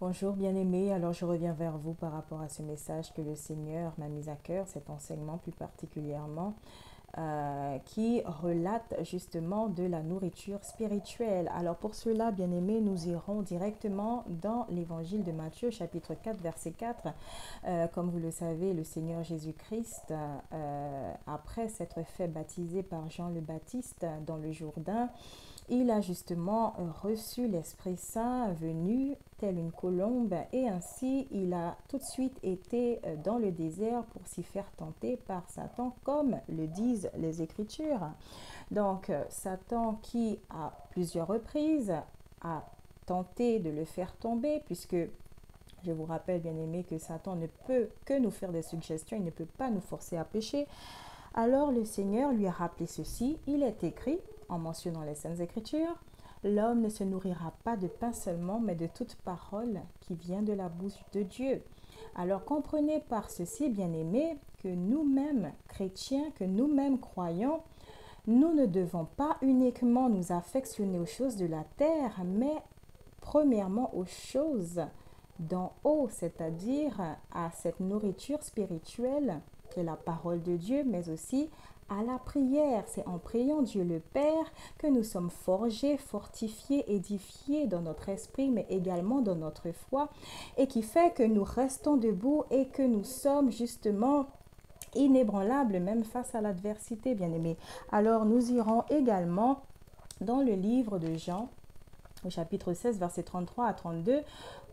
Bonjour bien-aimés, alors je reviens vers vous par rapport à ce message que le Seigneur m'a mis à cœur, cet enseignement plus particulièrement, qui relate justement de la nourriture spirituelle. Alors pour cela, bien-aimés, nous irons directement dans l'évangile de Matthieu, chapitre 4, verset 4. Comme vous le savez, le Seigneur Jésus-Christ, après s'être fait baptiser par Jean le Baptiste dans le Jourdain, il a justement reçu l'Esprit Saint venu telle une colombe et ainsi il a tout de suite été dans le désert pour s'y faire tenter par Satan comme le disent les Écritures. Donc Satan qui à plusieurs reprises a tenté de le faire tomber puisque je vous rappelle bien aimé que Satan ne peut que nous faire des suggestions, il ne peut pas nous forcer à pécher. Alors le Seigneur lui a rappelé ceci, il est écrit, en mentionnant les Saintes Écritures, l'homme ne se nourrira pas de pain seulement, mais de toute parole qui vient de la bouche de Dieu. Alors comprenez par ceci, bien-aimés, que nous-mêmes, chrétiens, que nous-mêmes croyants, nous ne devons pas uniquement nous affectionner aux choses de la terre, mais premièrement aux choses d'en haut, c'est-à-dire à cette nourriture spirituelle qui est la parole de Dieu, mais aussi à la prière. C'est en priant Dieu le Père que nous sommes forgés, fortifiés, édifiés dans notre esprit, mais également dans notre foi, et qui fait que nous restons debout et que nous sommes justement inébranlables même face à l'adversité, bien-aimés. Alors nous irons également dans le livre de Jean, au chapitre 16, versets 33 à 32,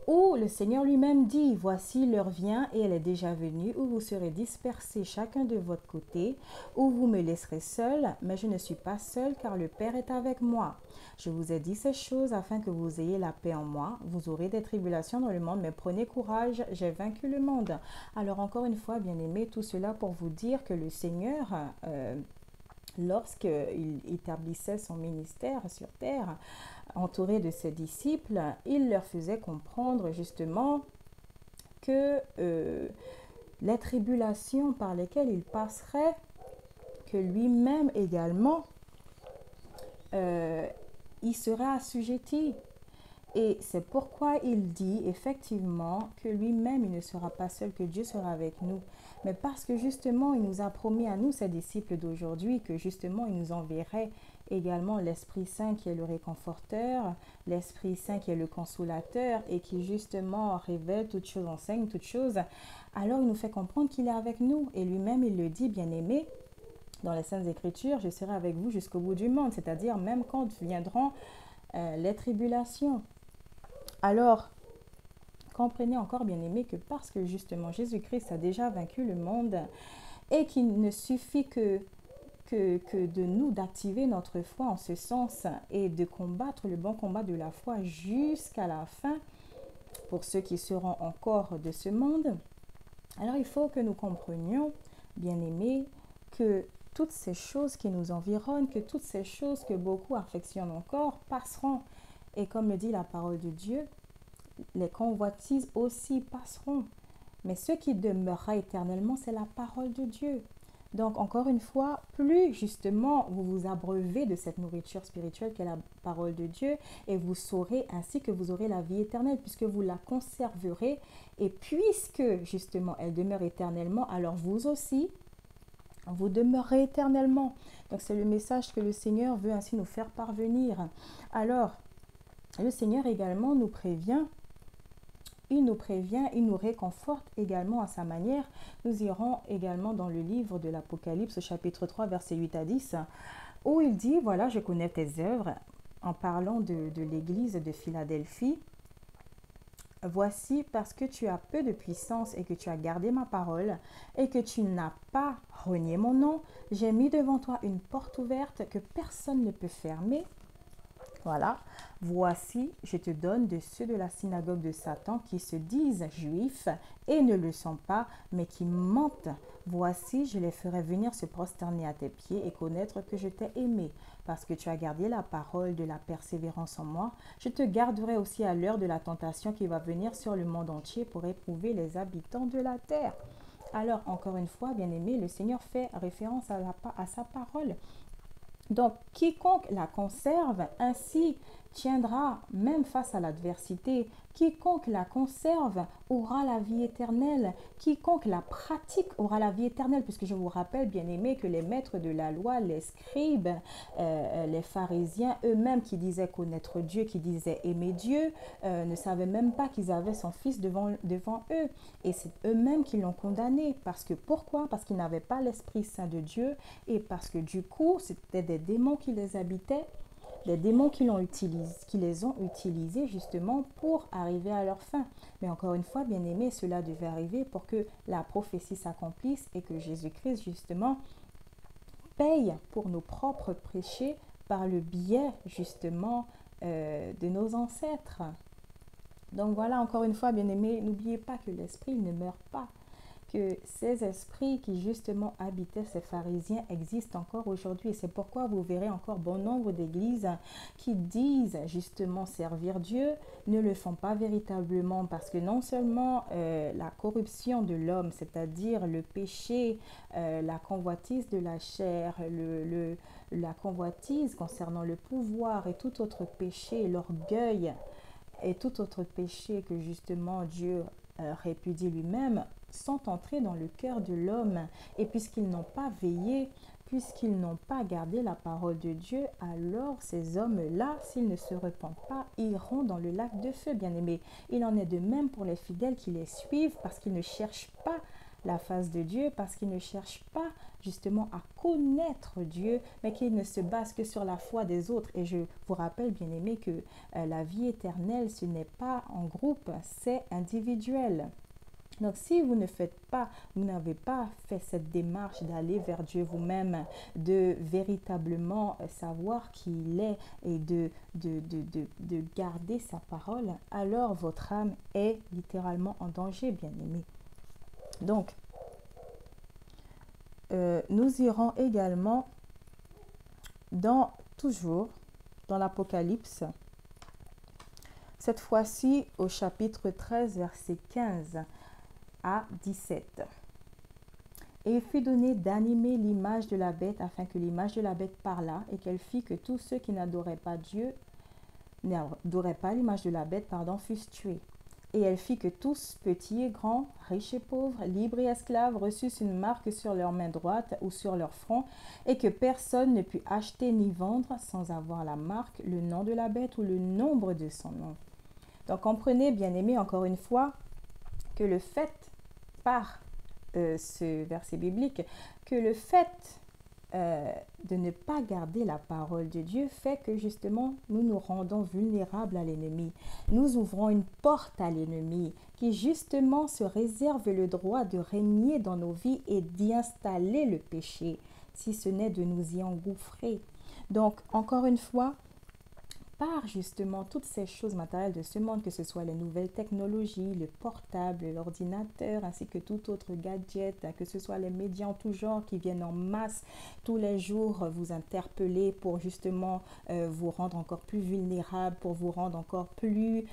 où le Seigneur lui-même dit, voici l'heure vient et elle est déjà venue, où vous serez dispersés chacun de votre côté, où vous me laisserez seul, mais je ne suis pas seul car le Père est avec moi. Je vous ai dit ces choses afin que vous ayez la paix en moi. Vous aurez des tribulations dans le monde, mais prenez courage, j'ai vaincu le monde. Alors encore une fois, bien-aimés, tout cela pour vous dire que le Seigneur, lorsqu'il établissait son ministère sur terre, entouré de ses disciples, il leur faisait comprendre justement que les tribulations par lesquelles il passerait, que lui-même également, y sera assujetti. Et c'est pourquoi il dit effectivement que lui-même, il ne sera pas seul, que Dieu sera avec nous. Mais parce que justement, il nous a promis à nous, ses disciples d'aujourd'hui, que justement, il nous enverrait également l'Esprit Saint qui est le réconforteur, l'Esprit Saint qui est le consolateur et qui justement révèle toutes choses, enseigne toutes choses. Alors, il nous fait comprendre qu'il est avec nous. Et lui-même, il le dit, bien-aimé, dans les Saintes Écritures, je serai avec vous jusqu'au bout du monde, c'est-à-dire même quand viendront les tribulations. Alors, comprenez encore, bien-aimés, que parce que justement Jésus-Christ a déjà vaincu le monde et qu'il ne suffit que de nous, d'activer notre foi en ce sens et de combattre le bon combat de la foi jusqu'à la fin pour ceux qui seront encore de ce monde. Alors, il faut que nous comprenions, bien-aimés, que toutes ces choses qui nous environnent, que toutes ces choses que beaucoup affectionnent encore passeront. Et comme le dit la parole de Dieu, les convoitises aussi passeront. Mais ce qui demeurera éternellement, c'est la parole de Dieu. Donc, encore une fois, plus justement vous vous abreuvez de cette nourriture spirituelle qu'est la parole de Dieu, et vous saurez ainsi que vous aurez la vie éternelle, puisque vous la conserverez. Et puisque justement elle demeure éternellement, alors vous aussi, vous demeurez éternellement. Donc, c'est le message que le Seigneur veut ainsi nous faire parvenir. Alors, le Seigneur également nous prévient, il nous réconforte également à sa manière. Nous irons également dans le livre de l'Apocalypse, chapitre 3, versets 8 à 10, où il dit, voilà, je connais tes œuvres, en parlant de l'église de Philadelphie. Voici, parce que tu as peu de puissance et que tu as gardé ma parole et que tu n'as pas renié mon nom, j'ai mis devant toi une porte ouverte que personne ne peut fermer. Voilà, voici, je te donne de ceux de la synagogue de Satan qui se disent juifs et ne le sont pas, mais qui mentent. Voici, je les ferai venir se prosterner à tes pieds et connaître que je t'ai aimé. Parce que tu as gardé la parole de la persévérance en moi, je te garderai aussi à l'heure de la tentation qui va venir sur le monde entier pour éprouver les habitants de la terre. Alors, encore une fois, bien aimé, le Seigneur fait référence à sa parole. Donc, quiconque la conserve ainsi tiendra même face à l'adversité. Quiconque la conserve aura la vie éternelle. Quiconque la pratique aura la vie éternelle. Puisque je vous rappelle, bien aimés, que les maîtres de la loi, les scribes, les pharisiens eux-mêmes qui disaient connaître Dieu, qui disaient aimer Dieu, ne savaient même pas qu'ils avaient son fils devant eux. Et c'est eux-mêmes qui l'ont condamné. Pourquoi? Parce qu'ils n'avaient pas l'Esprit Saint de Dieu et parce que du coup, c'était des démons qui les habitaient, des démons qui les ont utilisés justement pour arriver à leur fin. Mais encore une fois, bien aimé, cela devait arriver pour que la prophétie s'accomplisse et que Jésus-Christ justement paye pour nos propres péchés par le biais justement de nos ancêtres. Donc voilà, encore une fois, bien aimé, n'oubliez pas que l'esprit ne meurt pas, que ces esprits qui justement habitaient ces pharisiens existent encore aujourd'hui. Et c'est pourquoi vous verrez encore bon nombre d'églises qui disent justement servir Dieu, ne le font pas véritablement, parce que non seulement la corruption de l'homme, c'est-à-dire le péché, la convoitise de la chair, la convoitise concernant le pouvoir et tout autre péché, l'orgueil et tout autre péché que justement Dieu répudie lui-même, sont entrés dans le cœur de l'homme. Et puisqu'ils n'ont pas veillé, puisqu'ils n'ont pas gardé la parole de Dieu, alors ces hommes-là, s'ils ne se repentent pas, iront dans le lac de feu, bien-aimés. Il en est de même pour les fidèles qui les suivent, parce qu'ils ne cherchent pas la face de Dieu, parce qu'ils ne cherchent pas justement à connaître Dieu, mais qu'ils ne se basent que sur la foi des autres. Et je vous rappelle, bien aimé, que la vie éternelle, ce n'est pas en groupe, c'est individuel. Donc, si vous n'avez pas fait cette démarche d'aller vers Dieu vous-même, de véritablement savoir qui il est et de garder sa parole, alors votre âme est littéralement en danger, bien-aimé. Donc, nous irons également toujours dans l'Apocalypse, cette fois-ci au chapitre 13, verset 15 à 17. Et il fut donné d'animer l'image de la bête, afin que l'image de la bête parlât, et qu'elle fit que tous ceux qui n'adoraient pas Dieu, n'adoraient pas l'image de la bête, fussent tués. Et elle fit que tous, petits et grands, riches et pauvres, libres et esclaves, reçussent une marque sur leur main droite ou sur leur front, et que personne ne put acheter ni vendre sans avoir la marque, le nom de la bête ou le nombre de son nom. Donc comprenez, bien-aimés, encore une fois, que le fait, par ce verset biblique, que le fait de ne pas garder la parole de Dieu fait que justement nous nous rendons vulnérables à l'ennemi. Nous ouvrons une porte à l'ennemi qui justement se réserve le droit de régner dans nos vies et d'y installer le péché, si ce n'est de nous y engouffrer. Donc encore une fois, par justement toutes ces choses matérielles de ce monde, que ce soit les nouvelles technologies, le portable, l'ordinateur, ainsi que tout autre gadget, que ce soit les médias en tout genre qui viennent en masse tous les jours vous interpeller pour justement vous rendre encore plus vulnérable, pour vous rendre encore plus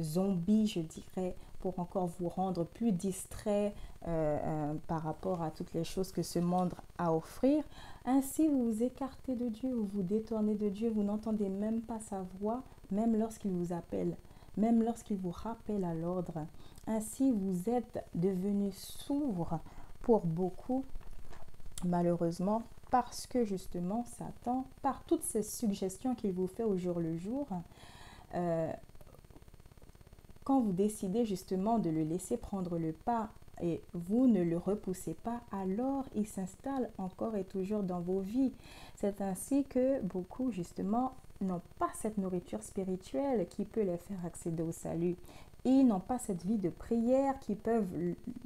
zombie, je dirais, pour encore vous rendre plus distrait par rapport à toutes les choses que ce monde a à offrir. Ainsi, vous vous écartez de Dieu, vous vous détournez de Dieu, vous n'entendez même pas sa voix, même lorsqu'il vous appelle, même lorsqu'il vous rappelle à l'ordre. Ainsi, vous êtes devenus sourds pour beaucoup, malheureusement, parce que justement, Satan, par toutes ces suggestions qu'il vous fait au jour le jour, quand vous décidez justement de le laisser prendre le pas et vous ne le repoussez pas, alors il s'installe encore et toujours dans vos vies. C'est ainsi que beaucoup justement n'ont pas cette nourriture spirituelle qui peut les faire accéder au salut. Ils n'ont pas cette vie de prière qui peuvent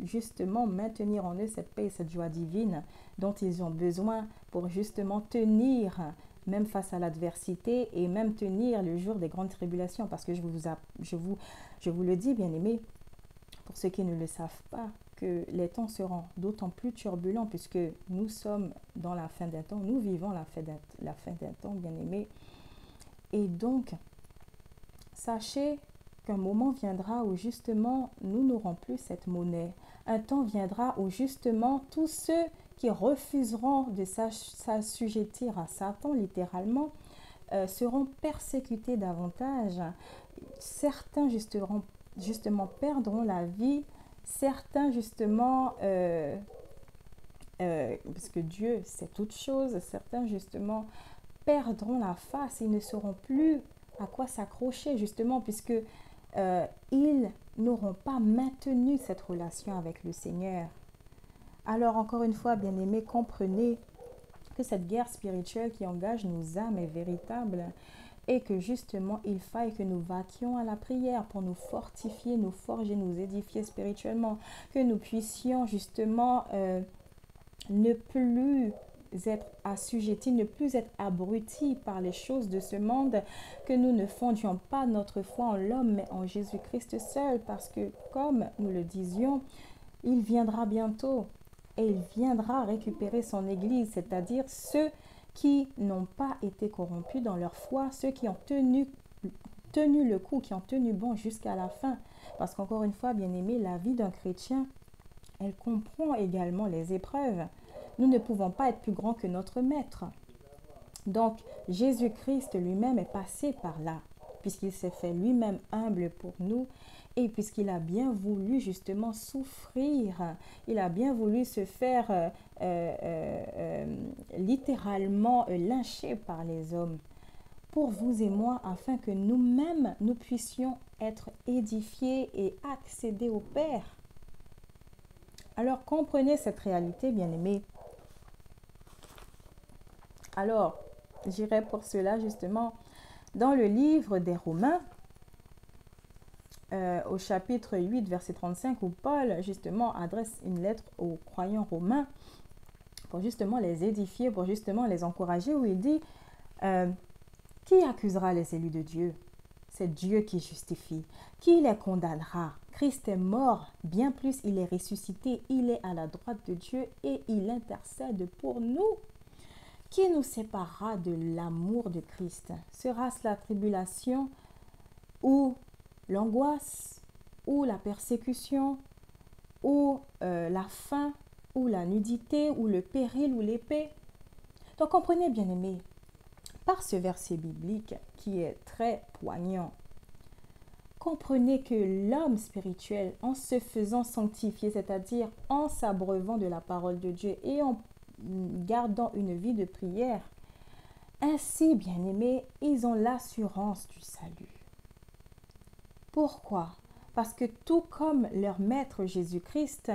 justement maintenir en eux cette paix et cette joie divine dont ils ont besoin pour justement tenir même face à l'adversité et même tenir le jour des grandes tribulations. Parce que je vous le dis, bien aimés, pour ceux qui ne le savent pas, que les temps seront d'autant plus turbulents puisque nous sommes dans la fin d'un temps, nous vivons la fin d'un temps, bien aimés. Et donc, sachez qu'un moment viendra où justement nous n'aurons plus cette monnaie. Un temps viendra où justement tous ceux qui refuseront de s'assujettir à Satan littéralement seront persécutés davantage. Certains justement perdront la vie. Certains justement, parce que Dieu c'est toute chose, certains justement perdront la face. Ils ne sauront plus à quoi s'accrocher justement puisque ils n'auront pas maintenu cette relation avec le Seigneur. Alors encore une fois, bien-aimés, comprenez que cette guerre spirituelle qui engage nos âmes est véritable et que justement il faille que nous vaquions à la prière pour nous fortifier, nous forger, nous édifier spirituellement, que nous puissions justement ne plus être assujettis, ne plus être abrutis par les choses de ce monde, que nous ne fondions pas notre foi en l'homme mais en Jésus-Christ seul, parce que comme nous le disions, il viendra bientôt et il viendra récupérer son Église, c'est-à-dire ceux qui n'ont pas été corrompus dans leur foi, ceux qui ont tenu le coup, qui ont tenu bon jusqu'à la fin. Parce qu'encore une fois, bien-aimés, la vie d'un chrétien, elle comprend également les épreuves. Nous ne pouvons pas être plus grands que notre Maître. Donc, Jésus-Christ lui-même est passé par là, puisqu'il s'est fait lui-même humble pour nous et puisqu'il a bien voulu justement souffrir. Il a bien voulu se faire littéralement lyncher par les hommes pour vous et moi, afin que nous-mêmes, nous puissions être édifiés et accéder au Père. Alors, comprenez cette réalité, bien-aimés. Alors, j'irai pour cela justement dans le livre des Romains, au chapitre 8, verset 35, où Paul justement adresse une lettre aux croyants romains pour justement les édifier, pour justement les encourager, où il dit qui accusera les élus de Dieu? C'est Dieu qui justifie. Qui les condamnera? Christ est mort, bien plus il est ressuscité, il est à la droite de Dieu et il intercède pour nous. Qui nous séparera de l'amour de Christ? Sera-ce la tribulation ou l'angoisse ou la persécution ou la faim ou la nudité ou le péril ou l'épée? Donc comprenez, bien-aimés, par ce verset biblique qui est très poignant, comprenez que l'homme spirituel, en se faisant sanctifier, c'est-à-dire en s'abreuvant de la parole de Dieu et en gardant une vie de prière, ainsi, bien-aimés, ils ont l'assurance du salut. Pourquoi? Parce que tout comme leur Maître Jésus-Christ,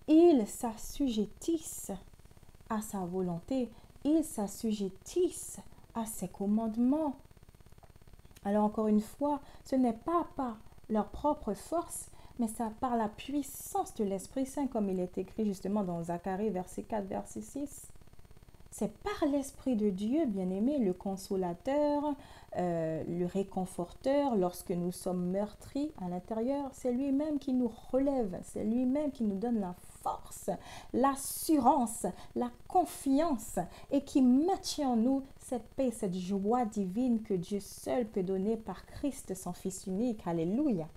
ils s'assujettissent à sa volonté, ils s'assujettissent à ses commandements. Alors encore une fois, ce n'est pas par leur propre force, mais ça par la puissance de l'Esprit Saint, comme il est écrit justement dans Zacharie, verset 4, verset 6. C'est par l'Esprit de Dieu, bien-aimé, le consolateur, le réconforteur, lorsque nous sommes meurtris à l'intérieur, c'est lui-même qui nous relève, c'est lui-même qui nous donne la force, l'assurance, la confiance et qui maintient en nous cette paix, cette joie divine que Dieu seul peut donner par Christ, son Fils unique. Alléluia.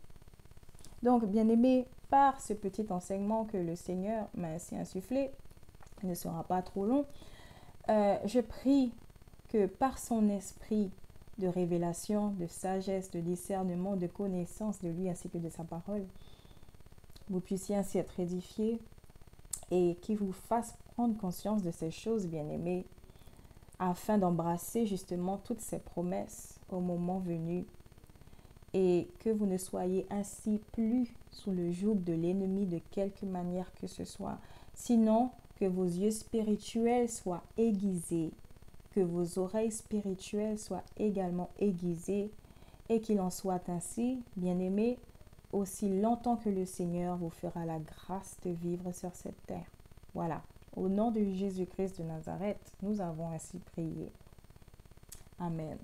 Donc, bien-aimé, par ce petit enseignement que le Seigneur m'a ainsi insufflé, il ne sera pas trop long, je prie que par son esprit de révélation, de sagesse, de discernement, de connaissance de lui ainsi que de sa parole, vous puissiez ainsi être édifiés et qu'il vous fasse prendre conscience de ces choses, bien-aimés, afin d'embrasser justement toutes ces promesses au moment venu et que vous ne soyez ainsi plus sous le joug de l'ennemi de quelque manière que ce soit, sinon que vos yeux spirituels soient aiguisés, que vos oreilles spirituelles soient également aiguisées et qu'il en soit ainsi, bien-aimés, aussi longtemps que le Seigneur vous fera la grâce de vivre sur cette terre. Voilà, au nom de Jésus-Christ de Nazareth, nous avons ainsi prié. Amen.